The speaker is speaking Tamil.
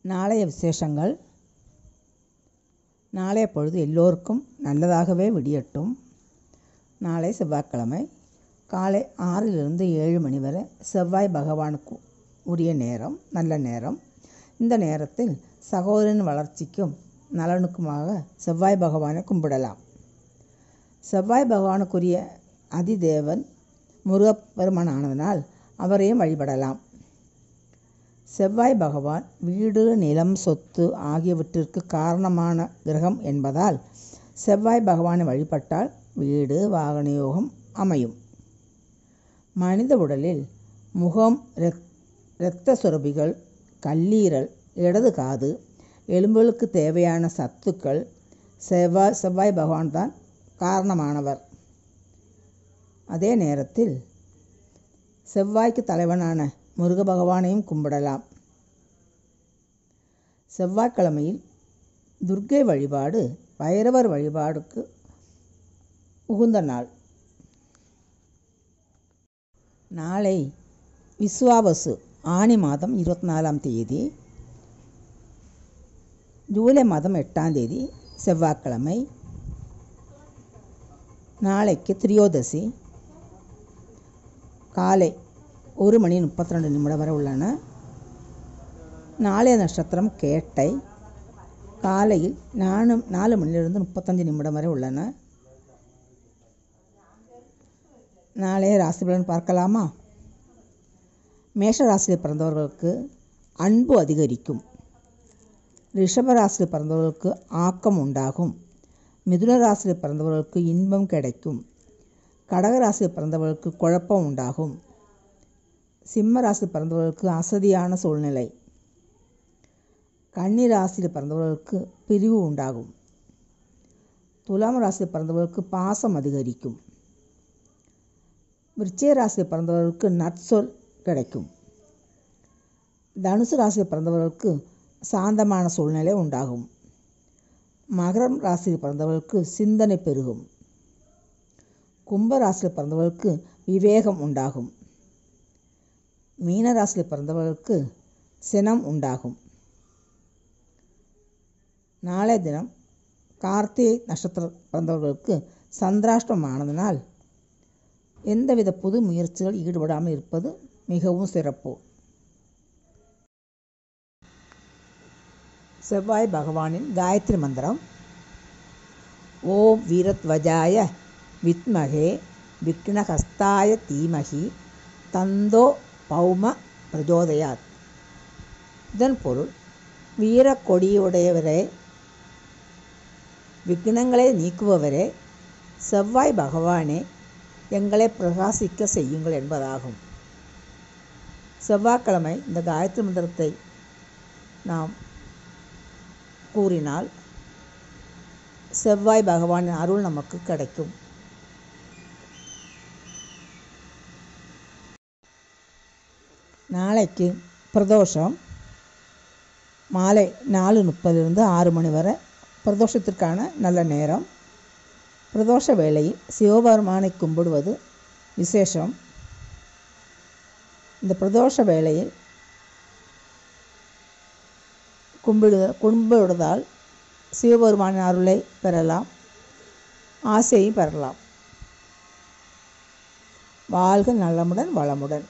நாளைய விசேஷங்கள். நாளைய பொழுது எல்லோருக்கும் நல்லதாகவே விடியட்டும். நாளை செவ்வாய்க்கிழமை காலை 6 to 7 மணி வரை செவ்வாய் பகவானுக்கு உரிய நேரம், நல்ல நேரம். இந்த நேரத்தில் சகோதரன் வளர்ச்சிக்கும் நலனுக்குமாக செவ்வாய் பகவானை கும்பிடலாம். செவ்வாய் பகவானுக்குரிய அதிதேவன் முருகப்பெருமான் ஆனதனால் அவரையும் வழிபடலாம். செவ்வாய் பகவான் வீடு, நிலம், சொத்து ஆகியவற்றிற்கு காரணமான கிரகம் என்பதால் செவ்வாய் பகவானை வழிபட்டால் வீடு, வாகன யோகம் அமையும். மனித உடலில் முகம், இரத்த சுரபிகள், கல்லீரல், இடது காது, எலும்புகளுக்கு தேவையான சத்துக்கள் செவ்வாய் பகவான் தான் காரணமானவர். அதே நேரத்தில் செவ்வாய்க்கு தலைவனான முருக பகவானையும் கும்பிடலாம். செவ்வாய்க்கிழமையில் துர்க்கை வழிபாடு, பைரவர் வழிபாடுக்கு உகந்த நாள். நாளை விஸ்வாவசு ஆனி மாதம் 24ஆம் தேதி, ஜூலை மாதம் 8ஆம் தேதி செவ்வாய்க்கிழமை. நாளைக்கு திரியோதசி காலை 1:32 வரை உள்ளன. நாளைய நட்சத்திரம் கேட்டை, காலையில் 4 மணியிலிருந்து 35 வரை உள்ளன. நாளைய ராசி பலன் பார்க்கலாமா? மேஷ ராசியில் பிறந்தவர்களுக்கு அன்பு அதிகரிக்கும். ரிஷப ராசியில் பிறந்தவர்களுக்கு ஆக்கம் உண்டாகும். மிதுன ராசியில் பிறந்தவர்களுக்கு இன்பம் கிடைக்கும். கடக ராசியில் பிறந்தவர்களுக்கு குழப்பம் உண்டாகும். சிம்ம ராசியில் பிறந்தவர்களுக்கு அசதியான சூழ்நிலை. கன்னி ராசியில் பிறந்தவர்களுக்கு பிரிவு உண்டாகும். துலாம் ராசியில் பிறந்தவர்களுக்கு பாசம் அதிகரிக்கும். விருச்சிக ராசியில் பிறந்தவர்களுக்கு நற்சொல் கிடைக்கும். தனுசு ராசியில் பிறந்தவர்களுக்கு சாந்தமான சூழ்நிலை உண்டாகும். மகரம் ராசியில் பிறந்தவர்களுக்கு சிந்தனை பெருகும். கும்ப ராசியில் பிறந்தவர்களுக்கு விவேகம் உண்டாகும். மீன ராசியில் பிறந்தவர்களுக்கு சினம் உண்டாகும். நாளைய தினம் கார்த்திகை நட்சத்திரம் பிறந்தவர்களுக்கு சந்திராஷ்டமமானதனால் எந்தவித புது முயற்சிகள் ஈடுபடாமல் இருப்பது மிகவும் சிறப்பு. செவ்வாய் பகவானின் காயத்ரி மந்திரம்: ஓம் வீரத்வஜாய வித்மகே விக்னஹஸ்தாய தீமகி தந்தோ பௌம பிரஜோதயாத். இதன் பொருள், வீர கொடியுடையவரே, விக்னங்களை நீக்குபவரே, செவ்வாய் பகவானே, எங்களை பிரகாசிக்க செய்யுங்கள் என்பதாகும். செவ்வாய்க்கிழமை இந்த காயத்ரி மந்திரத்தை நாம் கூறினால் செவ்வாய் பகவானின் அருள் நமக்கு கிடைக்கும். நாளைக்கு பிரதோஷம் மாலை 4:30 to 6 மணி வரை பிரதோஷத்திற்கான நல்ல நேரம். பிரதோஷ வேளையில் சிவபெருமானை கும்பிடுவது விசேஷம். இந்த பிரதோஷ வேளையில் கும்பிடுவதால் சிவபெருமானின் அருளை பெறலாம், ஆசையை பெறலாம். வாழ்க நலமுடன் வளமுடன்.